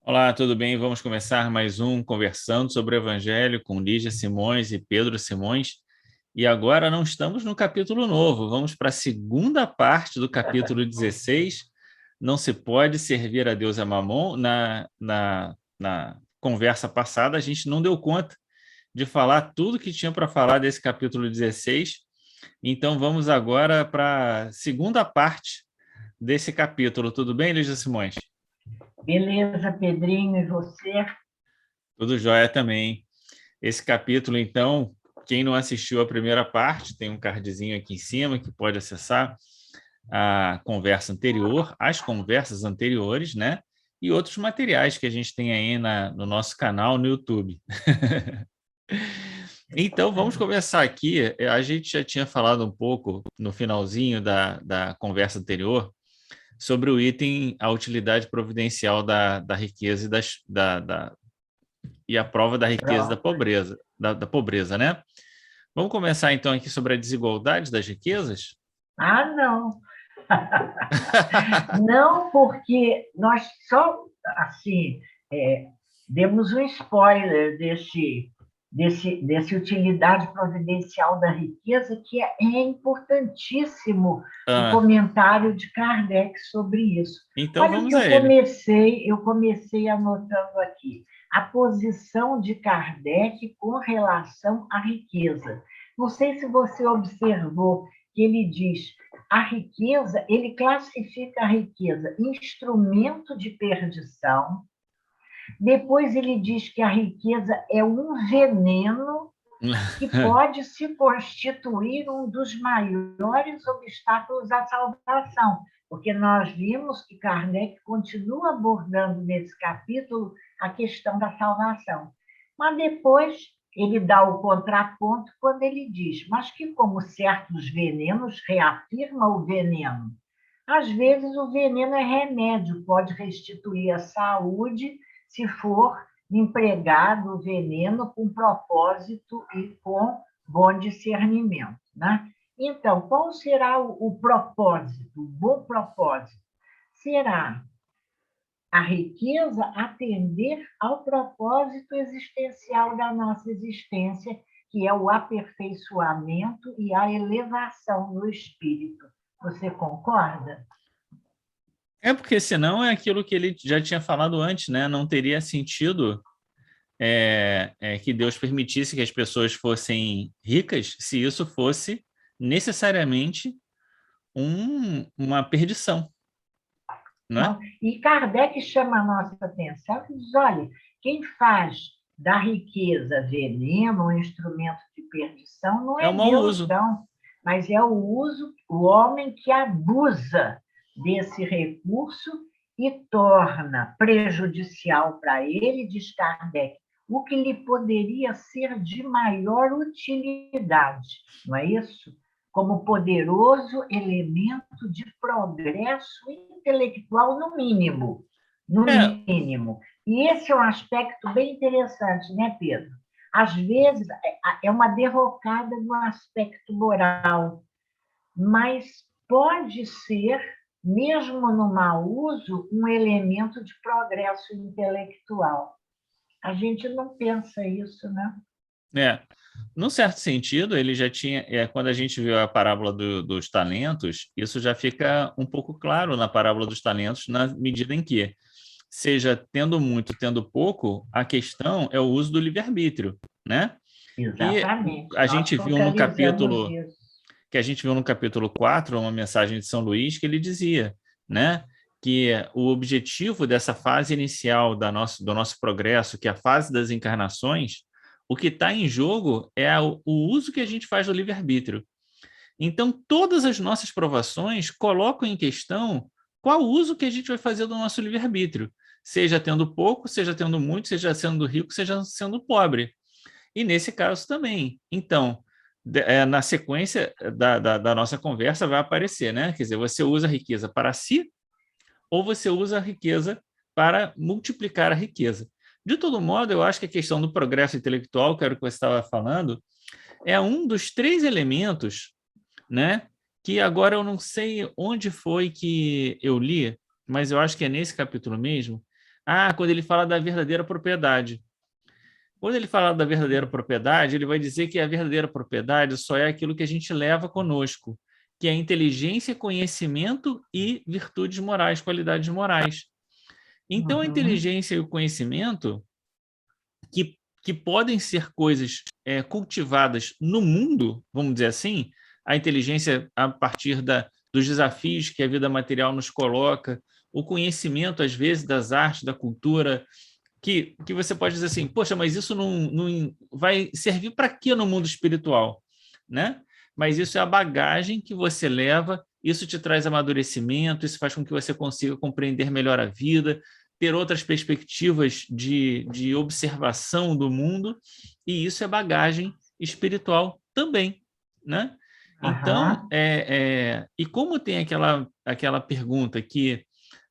Olá, tudo bem? Vamos começar mais um Conversando sobre o Evangelho com Lígia Simões e Pedro Simões. E agora não estamos no capítulo novo, vamos para a segunda parte do capítulo 16. Não se pode servir a Deus a Mamon. Na conversa passada, a gente não deu conta de falar tudo que tinha para falar desse capítulo 16. Então vamos agora para a segunda parte desse capítulo. Tudo bem, Lígia Simões? Beleza, Pedrinho, e você? Tudo jóia também. Esse capítulo, então, quem não assistiu a primeira parte, tem um cardzinho aqui em cima que pode acessar a conversa anterior, as conversas anteriores, né? E outros materiais que a gente tem aí no nosso canal no YouTube. Então, vamos começar aqui. A gente já tinha falado um pouco no finalzinho da conversa anterior sobre o item, a utilidade providencial da riqueza e a prova da riqueza e da Pronto. pobreza, da pobreza, né? Vamos começar então aqui sobre a desigualdade das riquezas? Ah, não. Não, porque nós só, assim, é, demos um spoiler desse utilidade providencial da riqueza, que é importantíssimo o Ah, comentário de Kardec sobre isso. então Olha o que vamos a ele. eu comecei anotando aqui. A posição de Kardec com relação à riqueza. Não sei se você observou que ele diz a riqueza, ele classifica a riqueza instrumento de perdição. Depois ele diz que a riqueza é um veneno que pode se constituir um dos maiores obstáculos à salvação, porque nós vimos que Kardec continua abordando nesse capítulo a questão da salvação. Mas depois ele dá o contraponto quando ele diz, mas que como certos venenos reafirma o veneno. Às vezes o veneno é remédio, pode restituir a saúde se for empregado o veneno com propósito e com bom discernimento, né? Então, qual será o propósito, o bom propósito? Será a riqueza atender ao propósito existencial da nossa existência, que é o aperfeiçoamento e a elevação do espírito. Você concorda? É porque senão é aquilo que ele já tinha falado antes, né? Não teria sentido que Deus permitisse que as pessoas fossem ricas se isso fosse necessariamente uma perdição, não é? Não? E Kardec chama a nossa atenção e diz: olha, quem faz da riqueza veneno, um instrumento de perdição, não É o é mau Deus, uso. não, mas é o homem que abusa desse recurso e torna prejudicial para ele, diz Kardec, o que lhe poderia ser de maior utilidade, não é isso? Como poderoso elemento de progresso intelectual, no mínimo. No É, mínimo. E esse é um aspecto bem interessante, né, Pedro? Às vezes é uma derrocada no aspecto moral, mas pode ser, mesmo no mau uso, um elemento de progresso intelectual. A gente não pensa isso, né? É, num certo sentido, ele já tinha, quando a gente viu a parábola dos talentos, isso já fica um pouco claro na parábola dos talentos, na medida em que, seja tendo muito, tendo pouco, a questão é o uso do livre-arbítrio, né? E Exatamente. a Nós gente viu no focalizamos capítulo, isso. que a gente viu no capítulo 4 uma mensagem de São Luís, que ele dizia, né? Que o objetivo dessa fase inicial do nosso progresso, que é a fase das encarnações, o que está em jogo é o uso que a gente faz do livre-arbítrio. Então, todas as nossas provações colocam em questão qual o uso que a gente vai fazer do nosso livre-arbítrio, seja tendo pouco, seja tendo muito, seja sendo rico, seja sendo pobre. E nesse caso também. Então, na sequência da nossa conversa vai aparecer, né? Quer dizer, você usa a riqueza para si ou você usa a riqueza para multiplicar a riqueza. De todo modo, eu acho que a questão do progresso intelectual, que era o que você estava falando, é um dos três elementos, né? Que agora eu não sei onde foi que eu li, mas eu acho que é nesse capítulo mesmo, quando ele fala da verdadeira propriedade. Quando ele fala da verdadeira propriedade, ele vai dizer que a verdadeira propriedade só é aquilo que a gente leva conosco, que é inteligência, conhecimento e virtudes morais, qualidades morais. Então, a inteligência e o conhecimento, que podem ser coisas cultivadas no mundo, vamos dizer assim, a inteligência a partir dos desafios que a vida material nos coloca, o conhecimento, às vezes, das artes, da cultura, que você pode dizer assim, poxa, mas isso não vai servir para quê no mundo espiritual, né? Mas isso é a bagagem que você leva, isso te traz amadurecimento, isso faz com que você consiga compreender melhor a vida, ter outras perspectivas de observação do mundo, e isso é bagagem espiritual também, né? Então, e como tem aquela pergunta que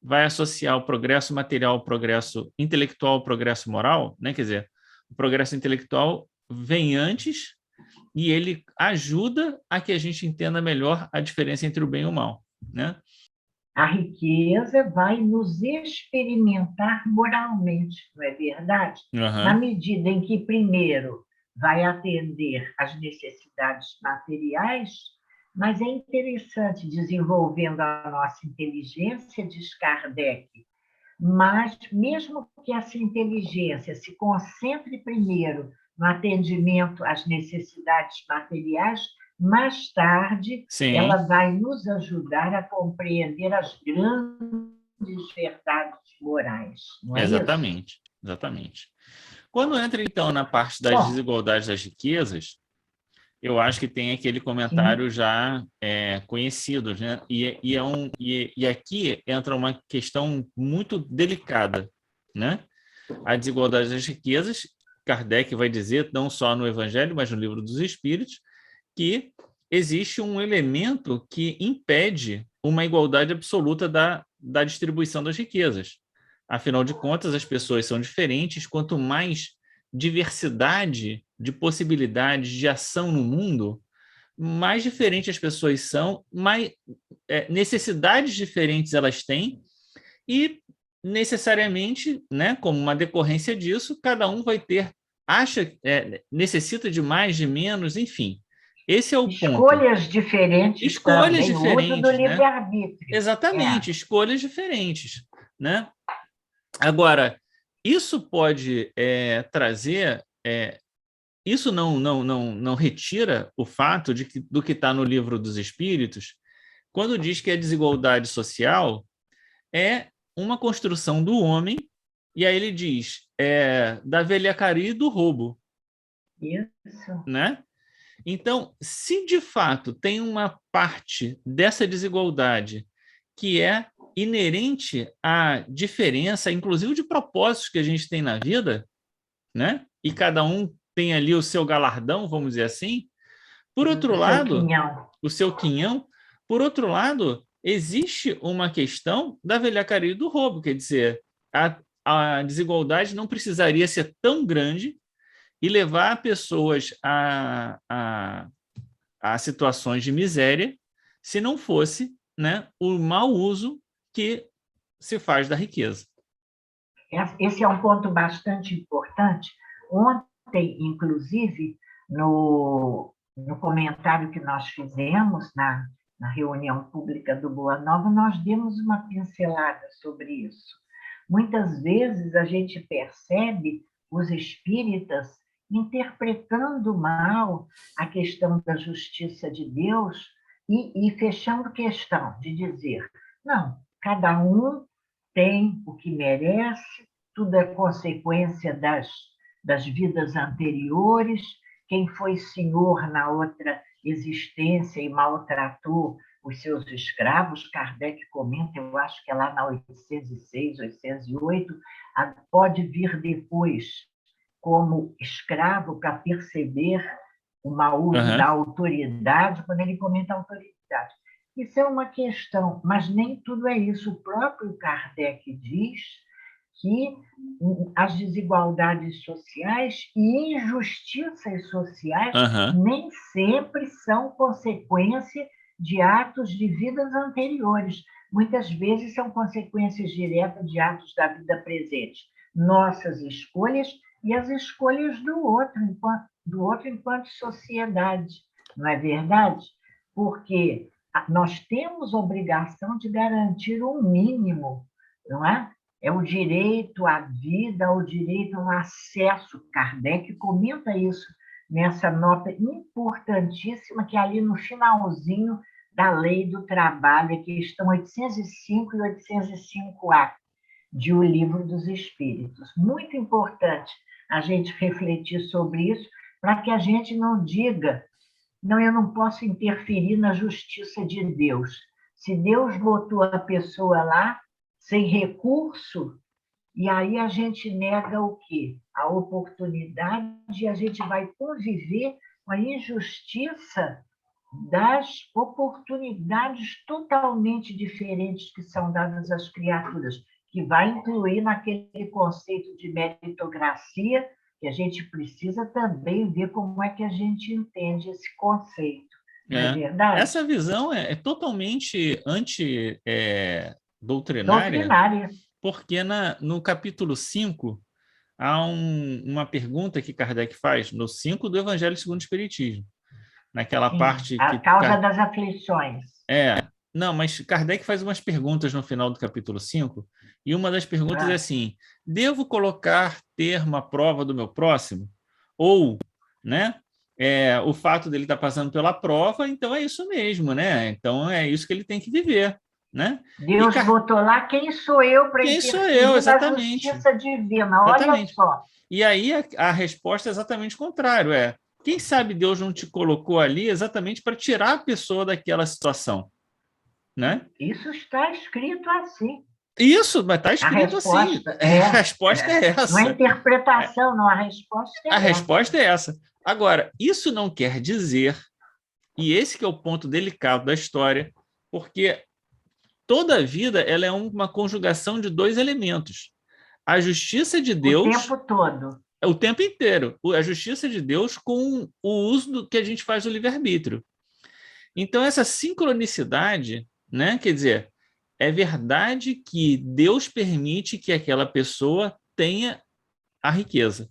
vai associar o progresso material ao progresso intelectual, ao progresso moral, né? Quer dizer, o progresso intelectual vem antes e ele ajuda a que a gente entenda melhor a diferença entre o bem e o mal, né? A riqueza vai nos experimentar moralmente, não é verdade? Na medida em que, primeiro, vai atender às necessidades materiais, mas é interessante, desenvolvendo a nossa inteligência, diz Kardec, mas mesmo que essa inteligência se concentre primeiro no atendimento às necessidades materiais, mais tarde ela vai nos ajudar a compreender as grandes verdades morais. Não é exatamente, isso? Exatamente. Quando entra, então, na parte das desigualdades das riquezas, eu acho que tem aquele comentário já conhecido, né? E aqui entra uma questão muito delicada, né? A desigualdade das riquezas, Kardec vai dizer, não só no Evangelho, mas no Livro dos Espíritos, que existe um elemento que impede uma igualdade absoluta da distribuição das riquezas. Afinal de contas, as pessoas são diferentes, quanto mais diversidade de possibilidades de ação no mundo, mais diferentes as pessoas são, mais necessidades diferentes elas têm, e necessariamente, né, como uma decorrência disso, cada um vai ter, necessita de mais, de menos, enfim. Esse é o ponto. Escolhas diferentes. Escolhas diferentes, o uso do né? livre-arbítrio. Exatamente, escolhas diferentes, né? Agora, isso pode trazer... isso não retira o fato do que está no Livro dos Espíritos, quando diz que a desigualdade social é uma construção do homem, e aí ele diz, da velhacaria e do roubo. Isso. Né? Então, se de fato tem uma parte dessa desigualdade que é inerente à diferença, inclusive de propósitos que a gente tem na vida, né? E cada um tem ali o seu galardão, vamos dizer assim. Por outro lado, o seu quinhão. Por outro lado, existe uma questão da velhacaria e do roubo, quer dizer, a desigualdade não precisaria ser tão grande e levar pessoas a situações de miséria se não fosse, né, o mau uso que se faz da riqueza. Esse é um ponto bastante importante. Ontem, inclusive, no comentário que nós fizemos na reunião pública do Boa Nova, nós demos uma pincelada sobre isso. Muitas vezes a gente percebe os espíritas interpretando mal a questão da justiça de Deus e fechando questão de dizer, não, cada um tem o que merece, tudo é consequência das vidas anteriores, quem foi senhor na outra existência e maltratou os seus escravos, Kardec comenta, eu acho que é lá na 806, 808, pode vir depois como escravo para perceber o mau uso da autoridade, quando ele comenta a autoridade. Isso é uma questão, mas nem tudo é isso. O próprio Kardec diz que as desigualdades sociais e injustiças sociais nem sempre são consequência de atos de vidas anteriores. Muitas vezes são consequências diretas de atos da vida presente. Nossas escolhas e as escolhas do outro enquanto sociedade. Não é verdade? Porque nós temos obrigação de garantir o mínimo, não é? É o direito à vida, o direito ao acesso. Kardec comenta isso nessa nota importantíssima, que é ali no finalzinho da Lei do Trabalho, que estão 805 e 805A, de O Livro dos Espíritos. Muito importante a gente refletir sobre isso, para que a gente não diga, não, eu não posso interferir na justiça de Deus. Se Deus botou a pessoa lá, sem recurso, e aí a gente nega o quê? A oportunidade, e a gente vai conviver com a injustiça das oportunidades totalmente diferentes que são dadas às criaturas, que vai incluir naquele conceito de meritocracia, que a gente precisa também ver como é que a gente entende esse conceito. Não é verdade? Essa visão é totalmente doutrinária, Doutrinária. porque no capítulo 5 há uma pergunta que Kardec faz, no 5 do Evangelho segundo o Espiritismo, naquela Sim, parte a que... causa das aflições. Não, mas Kardec faz umas perguntas no final do capítulo 5, e uma das perguntas é assim: devo colocar termo à prova do meu próximo? Ou, né, o fato dele estar passando pela prova, então é isso mesmo, né? Então é isso que ele tem que viver, né? Deus botou lá, quem sou eu para interferir na exatamente. justiça divina? Olha Exatamente. só. E aí a resposta é exatamente o contrário, quem sabe Deus não te colocou ali exatamente para tirar a pessoa daquela situação, né? Isso está escrito assim. Isso, mas está escrito assim. A resposta é essa. Não é interpretação, não. A resposta é essa. A resposta é essa. Agora, isso não quer dizer, e esse que é o ponto delicado da história, porque toda a vida ela é uma conjugação de dois elementos. A justiça de Deus... O tempo todo. O tempo inteiro. A justiça de Deus com o uso que a gente faz do livre-arbítrio. Então, essa sincronicidade, né? Quer dizer, é verdade que Deus permite que aquela pessoa tenha a riqueza.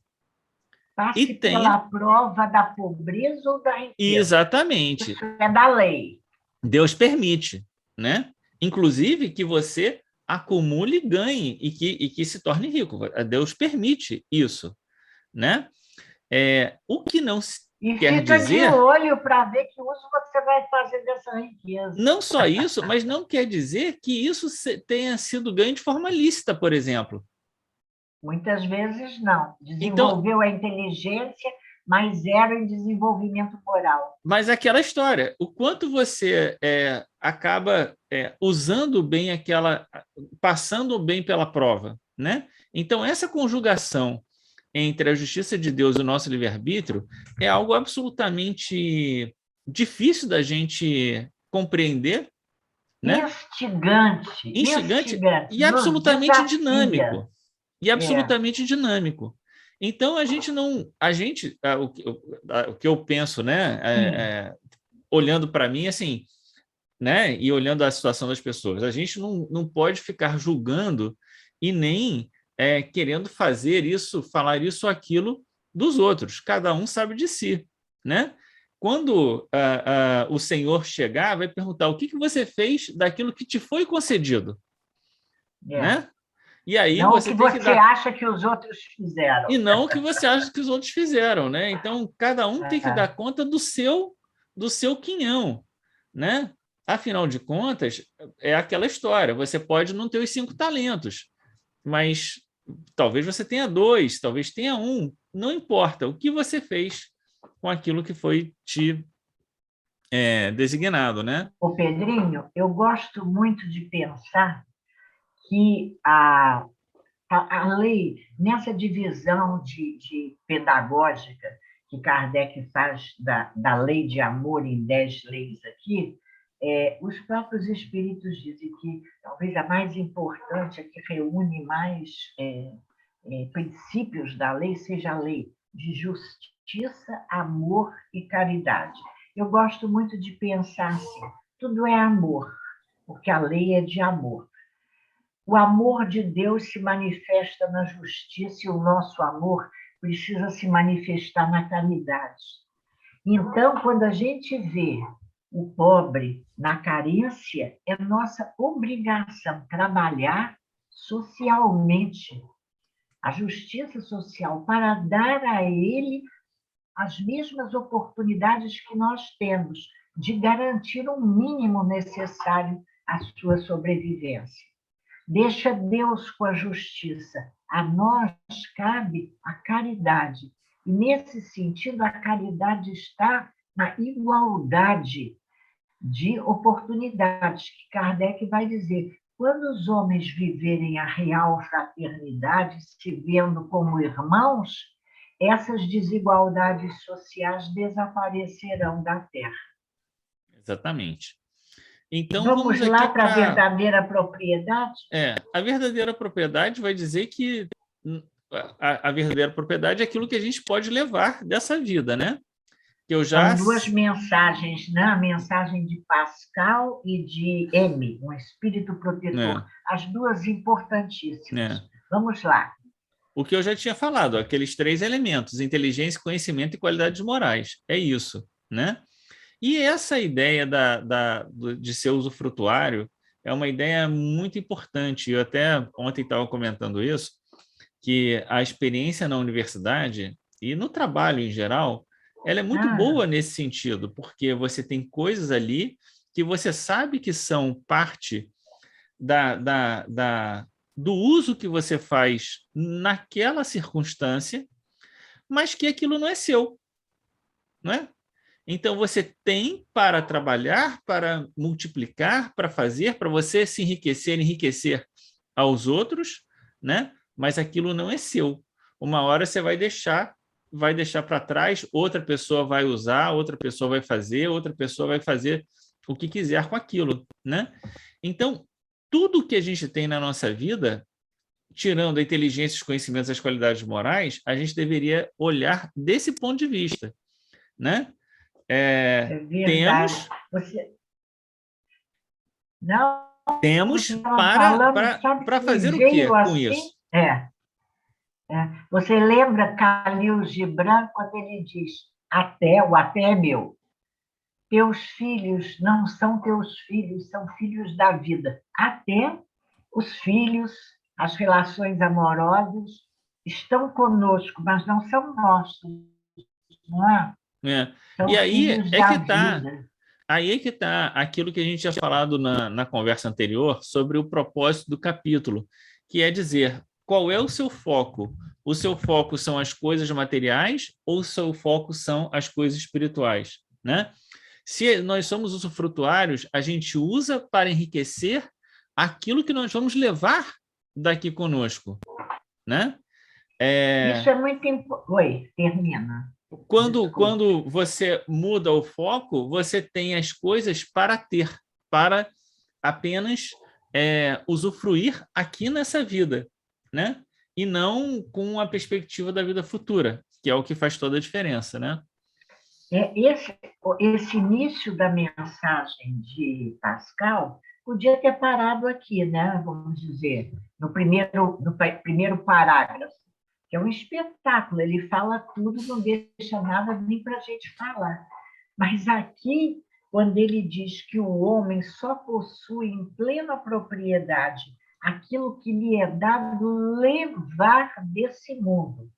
Passe pela prova da pobreza ou da riqueza. Exatamente. Isso é da lei. Deus permite, né? Inclusive que você acumule e ganhe e que se torne rico. Deus permite isso, né? O que não quer fica dizer... de olho para ver que uso você vai fazer dessa riqueza. Não só isso, mas não quer dizer que isso tenha sido ganho de forma lícita, por exemplo. Muitas vezes não. Desenvolveu a inteligência, mas zero em desenvolvimento moral. Mas aquela história, o quanto você acaba usando bem passando bem pela prova, né? Então, essa conjugação entre a justiça de Deus e o nosso livre-arbítrio é algo absolutamente difícil da gente compreender, né? Instigante e absolutamente dinâmico. E absolutamente dinâmico. Então, o que eu penso, né, olhando para mim, assim, né, e olhando a situação das pessoas, a gente não pode ficar julgando e nem querendo fazer isso, falar isso ou aquilo dos outros. Cada um sabe de si, né? Quando o Senhor chegar, vai perguntar o que você fez daquilo que te foi concedido, né? E aí não você o que você acha que os outros fizeram. E não o que você acha que os outros fizeram, né? Então, cada um tem que dar conta do seu quinhão, né? Afinal de contas, é aquela história. Você pode não ter os 5 talentos, mas talvez você tenha 2, talvez tenha 1. Não importa o que você fez com aquilo que foi te designado, né? Ô Pedrinho, eu gosto muito de pensar que a lei, nessa divisão de pedagógica que Kardec faz da lei de amor em 10 leis aqui, os próprios espíritos dizem que talvez a mais importante, a que reúne mais princípios da lei, seja a lei de justiça, amor e caridade. Eu gosto muito de pensar assim, tudo é amor, porque a lei é de amor. O amor de Deus se manifesta na justiça e o nosso amor precisa se manifestar na caridade. Então, quando a gente vê o pobre na carência, é nossa obrigação trabalhar socialmente, a justiça social, para dar a ele as mesmas oportunidades que nós temos de garantir o mínimo necessário à sua sobrevivência. Deixa Deus com a justiça. A nós cabe a caridade. E, nesse sentido, a caridade está na igualdade de oportunidades, que Kardec vai dizer: quando os homens viverem a real fraternidade, se vendo como irmãos, essas desigualdades sociais desaparecerão da Terra. Exatamente. Então, vamos lá para a verdadeira propriedade? A verdadeira propriedade vai dizer que a verdadeira propriedade é aquilo que a gente pode levar dessa vida, né? Que eu já... São duas mensagens, né? A mensagem de Pascal e de M, um espírito protetor. As duas importantíssimas. Vamos lá. O que eu já tinha falado, aqueles 3 elementos: inteligência, conhecimento e qualidades morais. É isso, né? E essa ideia de ser usufrutuário é uma ideia muito importante. Eu até ontem estava comentando isso, que a experiência na universidade e no trabalho em geral, ela é muito boa nesse sentido, porque você tem coisas ali que você sabe que são parte do uso que você faz naquela circunstância, mas que aquilo não é seu, não é? Então, você tem para trabalhar, para multiplicar, para fazer, para você se enriquecer aos outros, né? Mas aquilo não é seu. Uma hora você vai deixar para trás, outra pessoa vai usar, outra pessoa vai fazer, outra pessoa vai fazer o que quiser com aquilo, né? Então, tudo que a gente tem na nossa vida, tirando a inteligência, os conhecimentos, as qualidades morais, a gente deveria olhar desse ponto de vista, né? Verdade. Temos para fazer o quê com isso? Você lembra Khalil Gibran, quando ele diz: o até é meu. Teus filhos não são teus filhos, são filhos da vida. Até os filhos, as relações amorosas estão conosco, mas não são nossos, não é? E aí é que está aquilo que a gente tinha falado na conversa anterior sobre o propósito do capítulo, que é dizer: qual é o seu foco? O seu foco são as coisas materiais ou o seu foco são as coisas espirituais, né? Se nós somos usufrutuários, a gente usa para enriquecer aquilo que nós vamos levar daqui conosco, né? Isso é muito importante. Oi, termina. Quando você muda o foco, você tem as coisas para ter, para apenas usufruir aqui nessa vida, né? E não com a perspectiva da vida futura, que é o que faz toda a diferença, né? Esse início da mensagem de Pascal podia ter parado aqui, né? Vamos dizer, no primeiro parágrafo, que é um espetáculo, ele fala tudo, não deixa nada nem para a gente falar. Mas aqui, quando ele diz que o homem só possui em plena propriedade aquilo que lhe é dado levar desse mundo,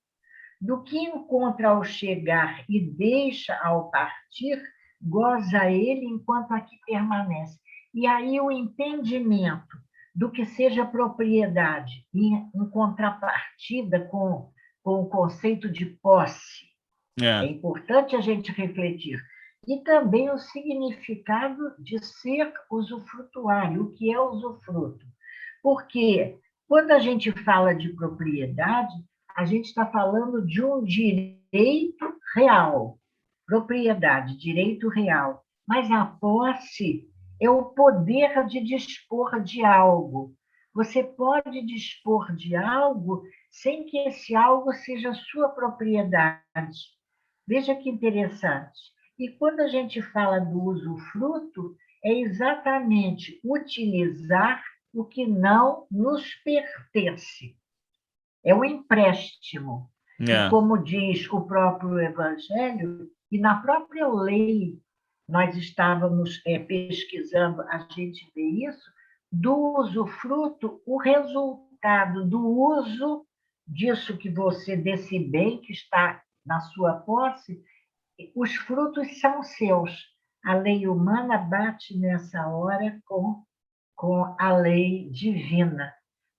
do que encontra ao chegar e deixa ao partir, goza ele enquanto aqui permanece. E aí o entendimento do que seja propriedade, em contrapartida com o conceito de posse. É importante a gente refletir. E também o significado de ser usufrutuário, o que é usufruto. Porque quando a gente fala de propriedade, a gente está falando de um direito real. Propriedade, direito real. Mas a posse é o poder de dispor de algo. Você pode dispor de algo sem que esse algo seja sua propriedade. Veja que interessante. E quando a gente fala do usufruto, é exatamente utilizar o que não nos pertence. É o empréstimo. E como diz o próprio Evangelho, e na própria lei, nós estávamos pesquisando, a gente vê isso, do usufruto, o resultado do uso disso que você, desse bem que está na sua posse, os frutos são seus. A lei humana bate nessa hora com a lei divina.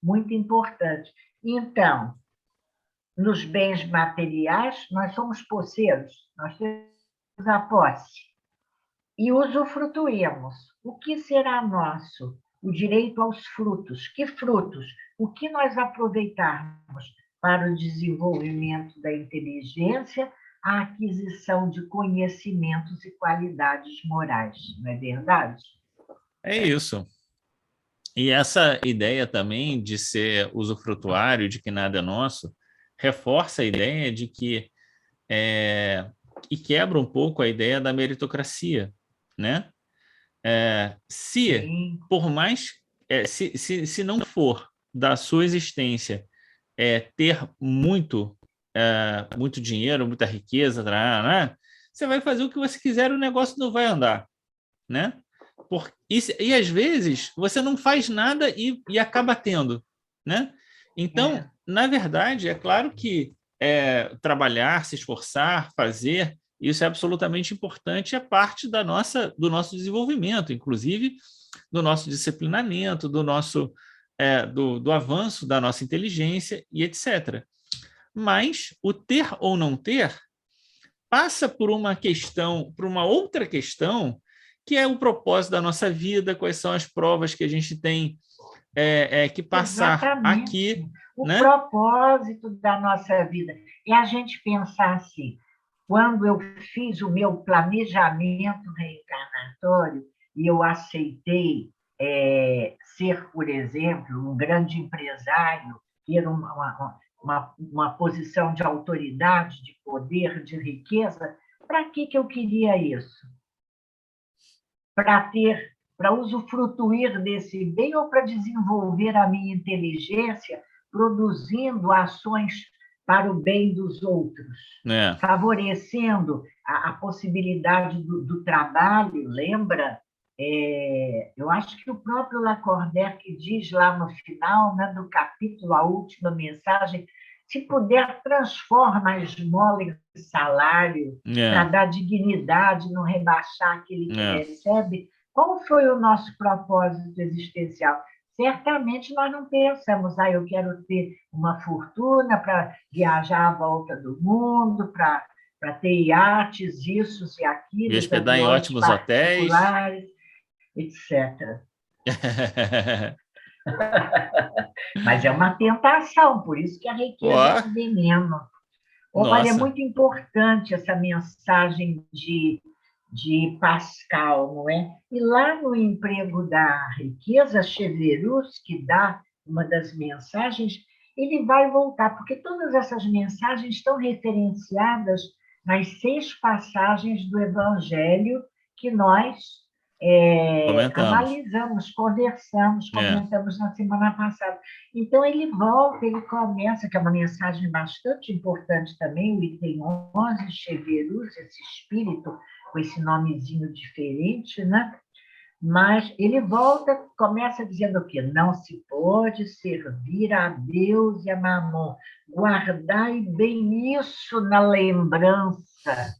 Muito importante. Então, nos bens materiais, nós somos posseiros, nós temos a posse e usufrutuímos. O que será nosso? O direito aos frutos. Que frutos? O que nós aproveitarmos para o desenvolvimento da inteligência, a aquisição de conhecimentos e qualidades morais, não é verdade? É isso. E essa ideia também de ser usufrutuário, de que nada é nosso, reforça a ideia de que e quebra um pouco a ideia da meritocracia, né? Se por mais se não for da sua existência ter muito dinheiro, muita riqueza, né? Você vai fazer o que você quiser, o negócio não vai andar, né? E às vezes você não faz nada e acaba tendo, né? Então, na verdade, é claro que trabalhar, se esforçar, fazer, isso é absolutamente importante, é parte do nosso desenvolvimento, inclusive do nosso disciplinamento, do avanço da nossa inteligência e etc. Mas o ter ou não ter passa por uma outra questão, que é o propósito da nossa vida, quais são as provas que a gente tem que passar aqui. O propósito da nossa vida. É a gente pensar assim, quando eu fiz o meu planejamento reencarnatório e eu aceitei ser, por exemplo, um grande empresário, ter uma posição de autoridade, de poder, de riqueza, para que eu queria isso? Para usufruir desse bem ou para desenvolver a minha inteligência, produzindo ações para o bem dos outros, favorecendo a possibilidade do trabalho, lembra? Eu acho que o próprio Lacordaire diz lá no final, né, do capítulo, a última mensagem, se puder, transforma a esmola em salário, para dar dignidade, não rebaixar aquele que recebe. Qual foi o nosso propósito existencial? Certamente nós não pensamos, eu quero ter uma fortuna para viajar à volta do mundo, para ter iates, isso e aquilo, e hospedar em ótimos hotéis, etc. Mas é uma tentação, por isso que a riqueza é um veneno. Olha, é muito importante essa mensagem de Pascal, não é? E lá no Emprego da Riqueza, Cheverus, que dá uma das mensagens, ele vai voltar, porque todas essas mensagens estão referenciadas nas 6 passagens do Evangelho que nós analisamos, conversamos, comentamos na semana passada. Então, ele volta, ele começa, que é uma mensagem bastante importante também, o item 11, Cheverus, esse espírito, com esse nomezinho diferente, né? Mas ele volta, começa dizendo o quê? Não se pode servir a Deus e a Mamon. Guardai bem isso na lembrança,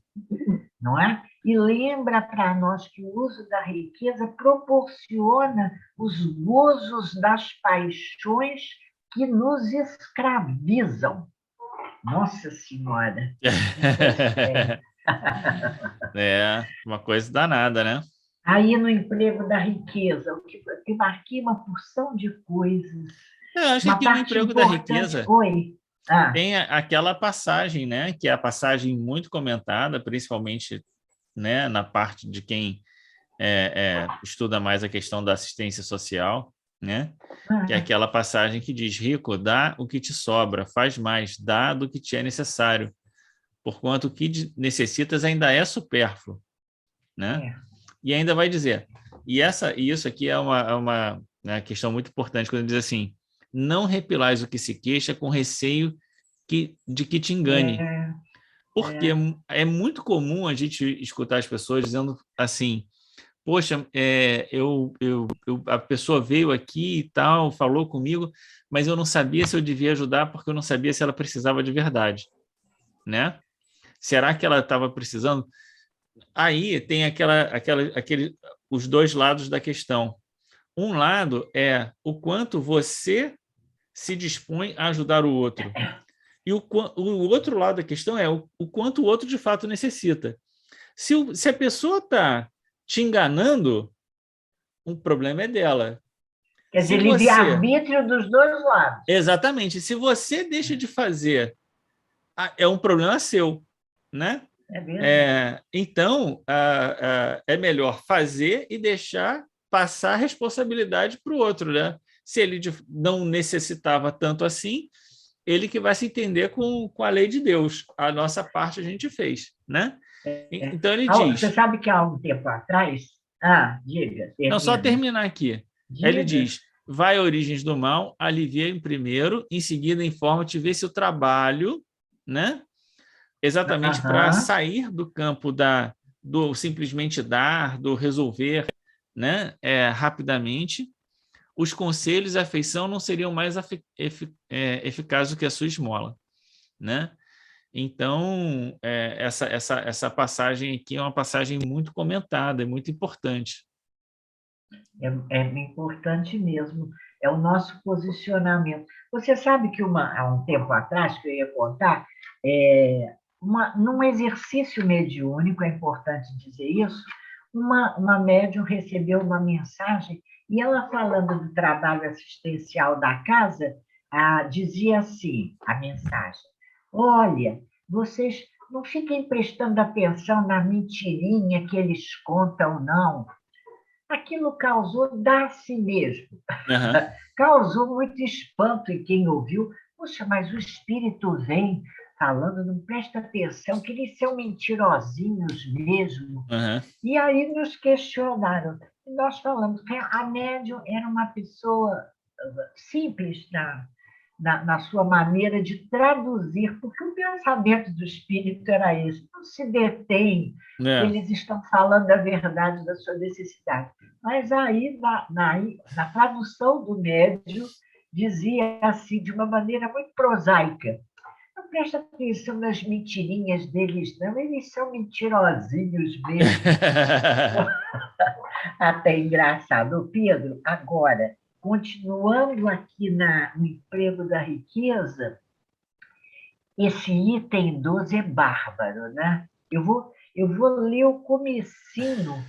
não é? E lembra para nós que o uso da riqueza proporciona os gozos das paixões que nos escravizam. Nossa Senhora! Uma coisa danada, né? Aí no Emprego da Riqueza, o que tem aqui uma porção de coisas. Eu acho que aqui no Emprego da Riqueza tem aquela passagem, né? Que é a passagem muito comentada, principalmente, né, na parte de quem estuda mais a questão da assistência social, né? Que é aquela passagem que diz: rico, dá o que te sobra, faz mais, dá do que te é necessário, porquanto o que necessitas ainda é supérfluo, né? E ainda vai dizer: E isso aqui é uma, né, questão muito importante, quando ele diz assim, não repilais o que se queixa com receio de que te engane. Porque é muito comum a gente escutar as pessoas dizendo assim, poxa, a pessoa veio aqui e tal, falou comigo, mas eu não sabia se eu devia ajudar porque eu não sabia se ela precisava de verdade, né? Será que ela estava precisando? Aí tem os dois lados da questão. Um lado é o quanto você se dispõe a ajudar o outro. E o outro lado da questão é o quanto o outro de fato necessita. Se a pessoa está te enganando, o problema é dela. Quer dizer, livre-arbítrio dos dois lados. Exatamente. Se você deixa de fazer, é um problema seu, né? Então, é melhor fazer e deixar passar a responsabilidade para o outro, né? Se ele não necessitava tanto assim, ele que vai se entender com a lei de Deus. A nossa parte a gente fez, né? Então ele diz... Você sabe que há um tempo atrás... diga. Não, só terminar aqui. Diga. Ele diz, vai a origens do mal, alivia em primeiro, em seguida informa-te, vê se o trabalho, né? Exatamente para sair do campo do simplesmente dar, do resolver, né? Rapidamente, os conselhos e a afeição não seriam mais eficazes do que a sua esmola, né? Então, essa passagem aqui é uma passagem muito comentada, é muito importante. É importante mesmo, é o nosso posicionamento. Você sabe que há um tempo atrás, que eu ia contar, num exercício mediúnico, é importante dizer isso, uma médium recebeu uma mensagem e ela, falando do trabalho assistencial da casa, dizia assim, a mensagem: olha, vocês não fiquem prestando atenção na mentirinha que eles contam, não. Aquilo causou dar-se mesmo. Causou muito espanto em quem ouviu. Puxa, mas o espírito vem falando, não presta atenção, que eles são mentirosinhos mesmo. E aí nos questionaram. E nós falamos que a médium era uma pessoa simples na sua maneira de traduzir, porque o pensamento do espírito era esse, não se detém, eles estão falando a verdade da sua necessidade. Mas aí, na tradução do médium, dizia assim, de uma maneira muito prosaica: não presta atenção nas mentirinhas deles, não, eles são mentirosinhos mesmo. Até engraçado. Pedro, agora, continuando aqui no emprego da riqueza, esse item 12 é bárbaro, né? Eu vou ler o comecinho.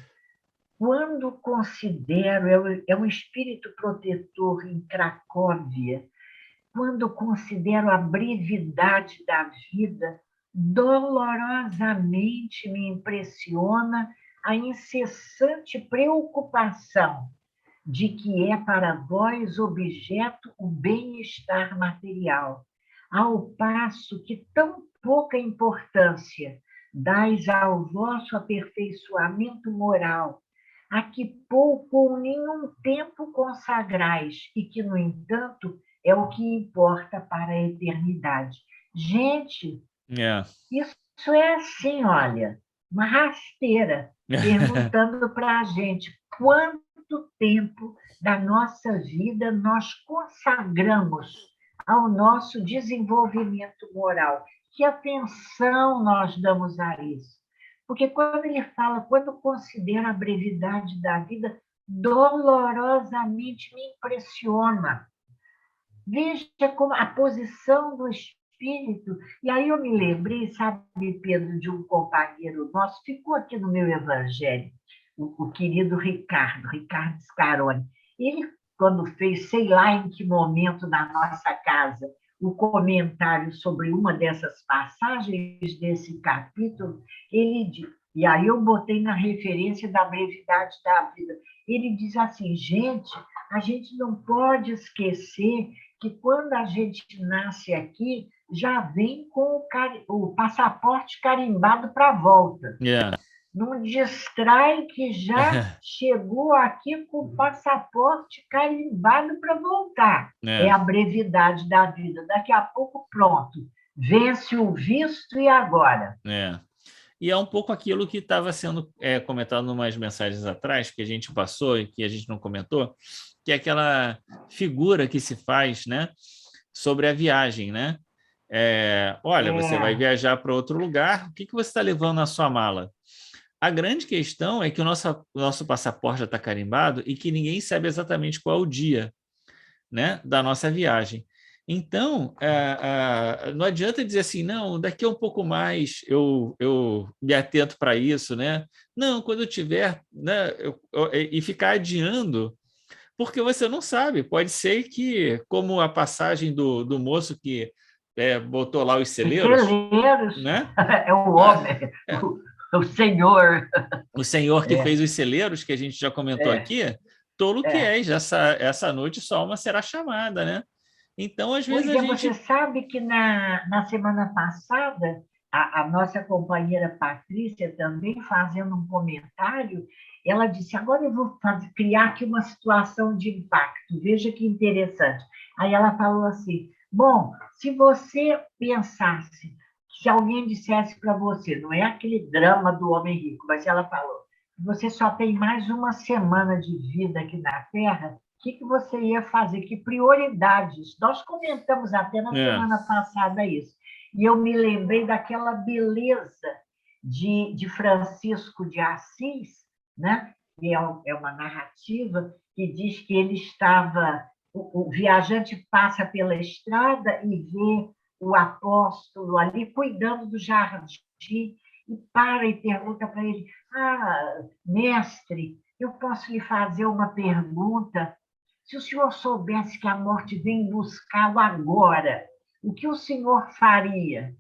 Quando considero, é um espírito protetor em Cracóvia, quando considero a brevidade da vida, dolorosamente me impressiona a incessante preocupação de que é para vós objeto o bem-estar material, ao passo que tão pouca importância dais ao vosso aperfeiçoamento moral, a que pouco ou nenhum tempo consagrais e que, no entanto, é o que importa para a eternidade. Gente, isso é assim, olha, uma rasteira, perguntando para a gente quanto tempo da nossa vida nós consagramos ao nosso desenvolvimento moral. Que atenção nós damos a isso? Porque quando ele fala, quando considera a brevidade da vida, dolorosamente me impressiona. Veja como a posição do espírito. E aí eu me lembrei, sabe, Pedro, de um companheiro nosso, ficou aqui no meu evangelho, o querido Ricardo Scaroni. Ele, quando fez, sei lá em que momento na nossa casa, o comentário sobre uma dessas passagens desse capítulo, ele diz, e aí eu botei na referência da brevidade da vida, ele diz assim: gente, a gente não pode esquecer que quando a gente nasce aqui, já vem com o passaporte carimbado para a volta. não distrai que já chegou aqui com o passaporte carimbado para voltar. É a brevidade da vida. Daqui a pouco, pronto. Vence o visto e agora? E é um pouco aquilo que estava sendo comentado em umas mensagens atrás, que a gente passou e que a gente não comentou, que é aquela figura que se faz, né, sobre a viagem, né? Olha, você vai viajar para outro lugar, o que você está levando na sua mala? A grande questão é que o nosso passaporte já está carimbado e que ninguém sabe exatamente qual é o dia, né, da nossa viagem. Então, não adianta dizer assim, não, daqui a um pouco mais eu me atento para isso, né? Não, quando eu tiver, né, e ficar adiando, porque você não sabe, pode ser que, como a passagem do moço que botou lá os celeiros, né? É o homem, o senhor. O senhor que fez os celeiros, que a gente já comentou aqui, tolo que és, essa noite sua alma será chamada, né? Então, às vezes, a gente... Você sabe que na semana passada, a nossa companheira Patrícia, também fazendo um comentário, ela disse, agora eu vou criar aqui uma situação de impacto, veja que interessante. Aí ela falou assim, bom, se você pensasse, se alguém dissesse para você, não é aquele drama do homem rico, mas ela falou, você só tem mais uma semana de vida aqui na Terra, o que você ia fazer? Que prioridades? Nós comentamos até na semana passada isso. E eu me lembrei daquela beleza de Francisco de Assis, né? Que é uma narrativa que diz que ele estava... O viajante passa pela estrada e vê o apóstolo ali cuidando do jardim e para e pergunta para ele, mestre, eu posso lhe fazer uma pergunta? Se o senhor soubesse que a morte vem buscá-lo agora, o que o senhor faria?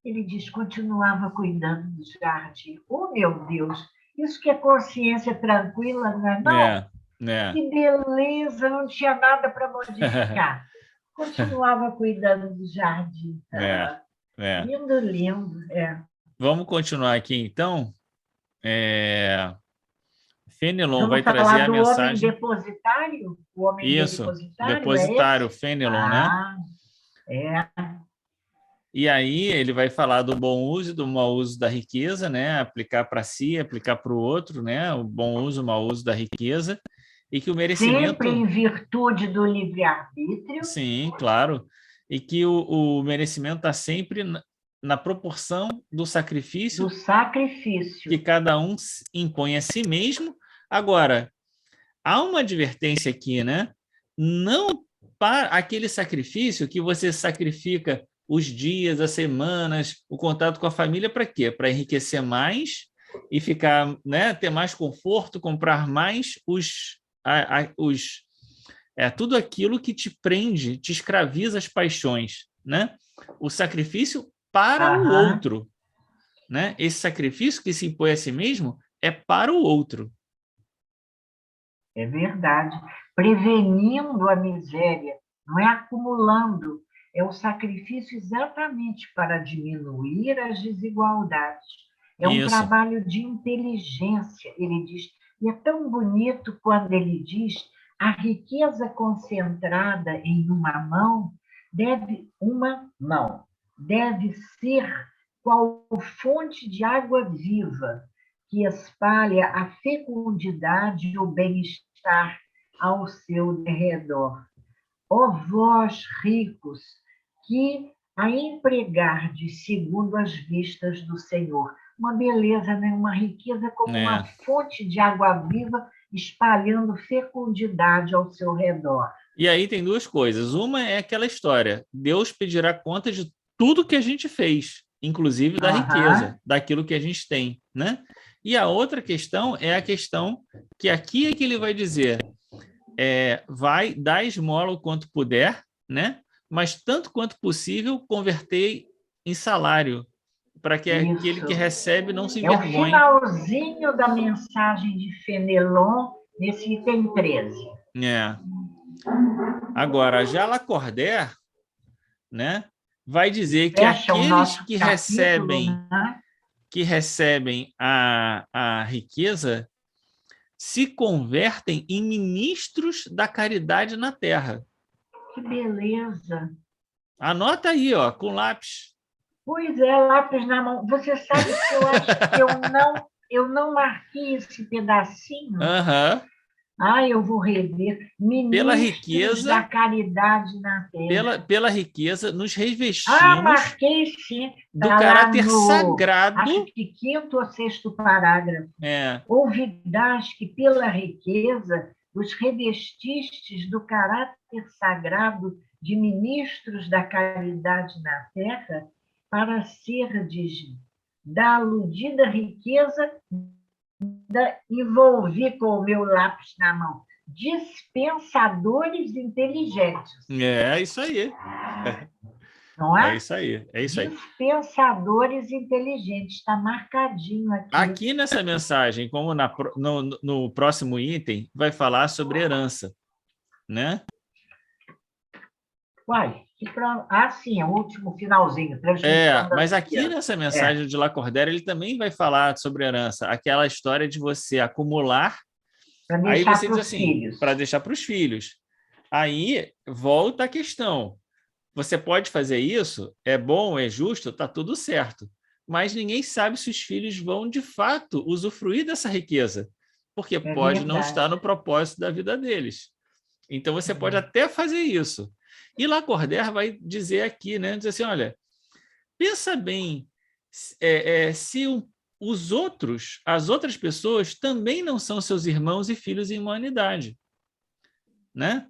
Ele diz, continuava cuidando do jardim. Oh, meu Deus, isso que é consciência tranquila, não é não? Que beleza, não tinha nada para modificar. Continuava cuidando do jardim. Lindo, lindo. Vamos continuar aqui, então. Fenelon vai trazer a mensagem... Homem depositário? O homem depositário, Fenelon, né? E aí ele vai falar do bom uso e do mau uso da riqueza, né? Aplicar para si, aplicar para o outro, né? O bom uso, o mau uso da riqueza. E que o merecimento... Sempre em virtude do livre-arbítrio. Sim, claro. E que o merecimento está sempre na proporção do sacrifício. Do sacrifício. Que cada um impõe a si mesmo. Agora, há uma advertência aqui, né? Não para aquele sacrifício que você sacrifica os dias, as semanas, o contato com a família, para quê? Para enriquecer mais e ficar, né, ter mais conforto, comprar mais tudo aquilo que te prende, te escraviza as paixões, né? O sacrifício para o outro, né? Esse sacrifício que se impõe a si mesmo é para o outro. É verdade. Prevenindo a miséria, não é acumulando. É o sacrifício exatamente para diminuir as desigualdades. É um trabalho de inteligência, ele diz. E é tão bonito quando ele diz a riqueza concentrada em uma mão deve ser qual fonte de água viva que espalha a fecundidade e o bem-estar ao seu derredor. Ó vós, ricos, que a empregardes segundo as vistas do Senhor. Uma beleza, né? Uma riqueza como uma fonte de água viva espalhando fecundidade ao seu redor. E aí tem duas coisas. Uma é aquela história, Deus pedirá conta de tudo que a gente fez, inclusive da riqueza, daquilo que a gente tem, né? E a outra questão é a questão que aqui é que ele vai dizer, vai dar esmola o quanto puder, né? Mas tanto quanto possível converter em salário, para que aquele que recebe não se envergonhe. É o finalzinho da mensagem de Fenelon, nesse item 13. Agora, já Lacordaire, né, vai dizer que aqueles que recebem que recebem a riqueza se convertem em ministros da caridade na Terra. Que beleza! Anota aí, ó, com lápis. Pois é, lápis na mão. Você sabe que eu acho que eu não marquei esse pedacinho. Aham. Eu vou rever. Pela Ministros da riqueza, caridade na Terra. pela riqueza, nos revestimos Marquei sim. do Tá lá caráter no, sagrado. acho que 5º ou 6º parágrafo. Ouvidás que pela riqueza os revestistes do caráter sagrado de ministros da caridade na Terra, para serdes da aludida riqueza, envolvi com o meu lápis na mão, dispensadores inteligentes. É isso aí. Não é? É isso aí, é isso aí. Dispensadores inteligentes, está marcadinho aqui. Aqui nessa mensagem, como no próximo item, vai falar sobre herança, né? Uai, sim, é o último finalzinho. Mas aqui nessa mensagem de Lacordaire, ele também vai falar sobre herança, aquela história de você acumular, aí você diz assim, para deixar para os filhos. Aí volta a questão. Você pode fazer isso? É bom, é justo, está tudo certo. Mas ninguém sabe se os filhos vão, de fato, usufruir dessa riqueza, porque pode não estar no propósito da vida deles. Então, você pode até fazer isso. E Lacordaire vai dizer aqui, né? Diz assim, olha, pensa bem se as outras pessoas também não são seus irmãos e filhos em humanidade, né?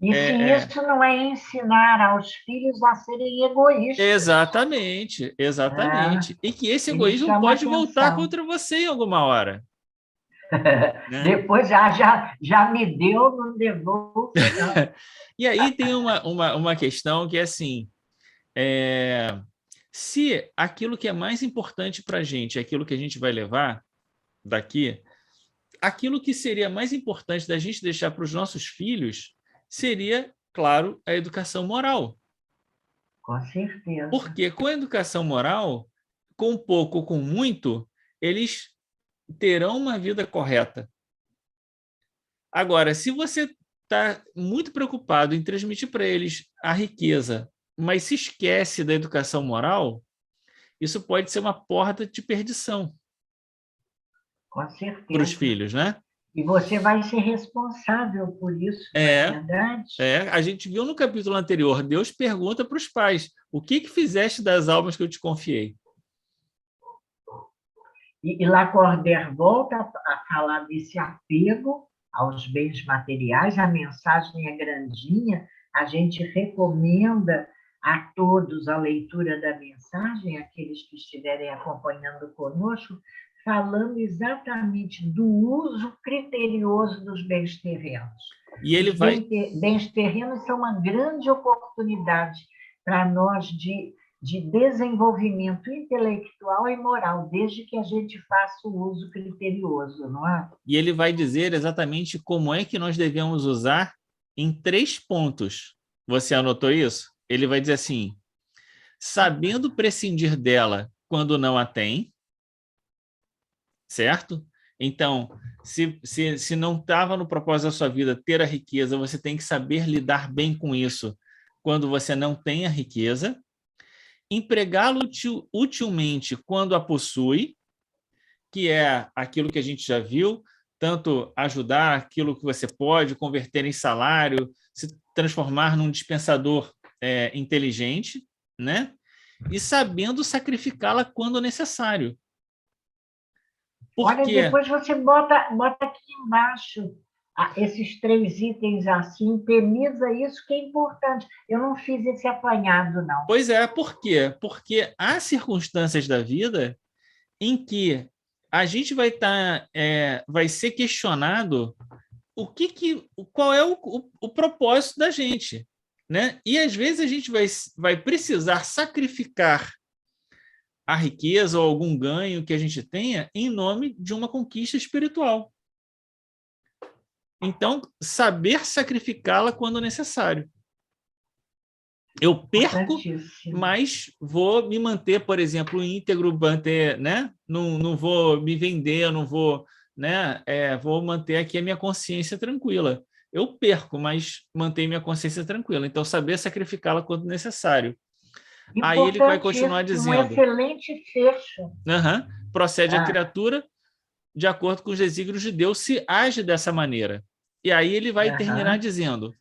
E se isso não é ensinar aos filhos a serem egoístas. Exatamente. E que esse egoísmo pode voltar contra você em alguma hora. Né? Depois já me deu, não devolvo. E aí tem uma questão que é assim, se aquilo que é mais importante para a gente, aquilo que a gente vai levar daqui, aquilo que seria mais importante da gente deixar para os nossos filhos seria, claro, a educação moral. Com certeza. Porque com a educação moral, com pouco ou com muito, eles terão uma vida correta. Agora, se você está muito preocupado em transmitir para eles a riqueza, mas se esquece da educação moral, isso pode ser uma porta de perdição. Com certeza. Para os filhos, né? E você vai ser responsável por isso, não é verdade? A gente viu no capítulo anterior, Deus pergunta para os pais, o que fizeste das almas que eu te confiei? E Lacordaire volta a falar desse apego aos bens materiais, a mensagem é grandinha, a gente recomenda a todos a leitura da mensagem, aqueles que estiverem acompanhando conosco, falando exatamente do uso criterioso dos bens terrenos. E ele bens terrenos são uma grande oportunidade para nós de desenvolvimento intelectual e moral, desde que a gente faça o uso criterioso, não é? E ele vai dizer exatamente como é que nós devemos usar em 3 pontos. Você anotou isso? Ele vai dizer assim, sabendo prescindir dela quando não a tem, certo? Então, se não estava no propósito da sua vida ter a riqueza, você tem que saber lidar bem com isso quando você não tem a riqueza, empregá-lo utilmente quando a possui, que é aquilo que a gente já viu, tanto ajudar aquilo que você pode, converter em salário, se transformar num dispensador inteligente, né? E sabendo sacrificá-la quando necessário. Olha, depois você bota aqui embaixo esses 3 itens assim, temiza isso que é importante. Eu não fiz esse apanhado, não. Pois é, por quê? Porque há circunstâncias da vida em que a gente vai ser questionado qual é o propósito da gente, né? E às vezes a gente vai precisar sacrificar a riqueza ou algum ganho que a gente tenha em nome de uma conquista espiritual. Então, saber sacrificá-la quando necessário. Eu perco, Importantíssimo. mas vou me manter, por exemplo, íntegro, manter, né? Não vou me vender, eu não vou, né? Vou manter aqui a minha consciência tranquila. Eu perco, mas mantenho minha consciência tranquila. Então, saber sacrificá-la quando necessário. Aí ele vai continuar Importantíssimo, um dizendo, excelente fecho. aham, procede a Ah, criatura de acordo com os desígnios de Deus, se age dessa maneira. E aí ele vai terminar aham. dizendo,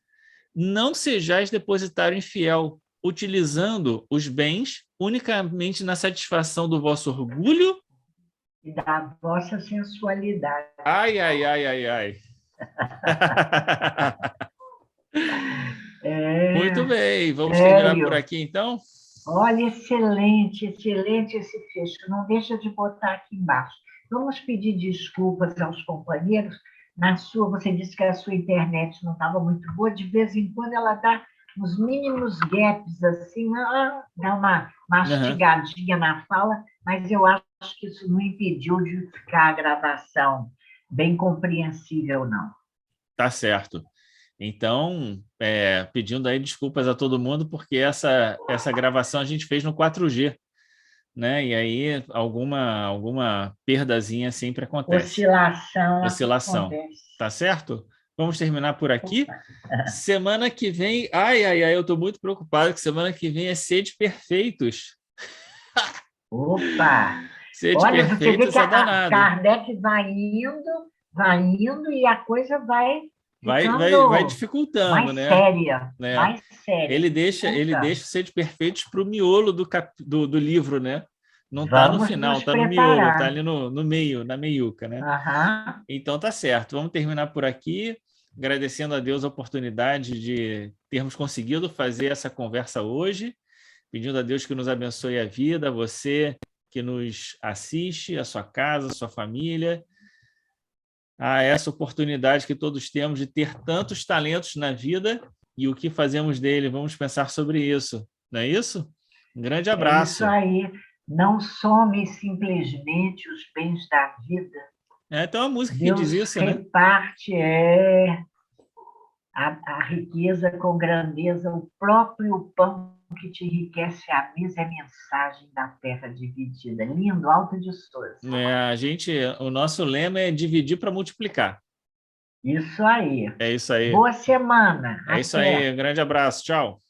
não sejais depositário infiel, utilizando os bens unicamente na satisfação do vosso orgulho. E da vossa sensualidade. Ai, ai, ai, ai, ai. Muito É, bem, vamos terminar por sério. aqui então? Olha, excelente, excelente esse fecho. Não deixa de botar aqui embaixo. Vamos pedir desculpas aos companheiros. Você disse que a sua internet não estava muito boa. De vez em quando ela dá uns mínimos gaps, assim, dá uma Uhum, mastigadinha na fala, mas eu acho que isso não impediu de ficar a gravação bem compreensível, não. tá certo. Então, pedindo aí desculpas a todo mundo, porque essa gravação a gente fez no 4G, né? E aí alguma perdazinha sempre acontece. Oscilação Oscilação. acontece. Tá certo? Vamos terminar por aqui. Semana que vem, ai, ai, ai, eu estou muito preocupado que semana que vem é Sede Perfeitos. Opa! Sede Olha, você vê Perfeitos que é a danado. Kardec vai indo e a coisa vai Vai ficando dificultando, mais né? séria, né? mais séria, Ele dificultando. deixa o Sede Perfeitos para o miolo do livro, né? Não está no Vamos final, nos está no miolo, está preparar. ali no meio, na meiuca, né? Aham. Então tá certo. Vamos terminar por aqui, agradecendo a Deus a oportunidade de termos conseguido fazer essa conversa hoje, pedindo a Deus que nos abençoe a vida, você que nos assiste, a sua casa, a sua família, a essa oportunidade que todos temos de ter tantos talentos na vida e o que fazemos dele. Vamos pensar sobre isso, não é isso? Um grande É isso abraço. aí. Não some simplesmente os bens da vida. Tem uma música que diz Deus isso, né? reparte a riqueza com grandeza, o próprio pão que te enriquece a mesa é mensagem da terra dividida. Lindo, Alto de Souza. O nosso lema é dividir para multiplicar. Isso aí. É isso aí. Boa semana. É isso aí. Até. Um grande abraço. Tchau.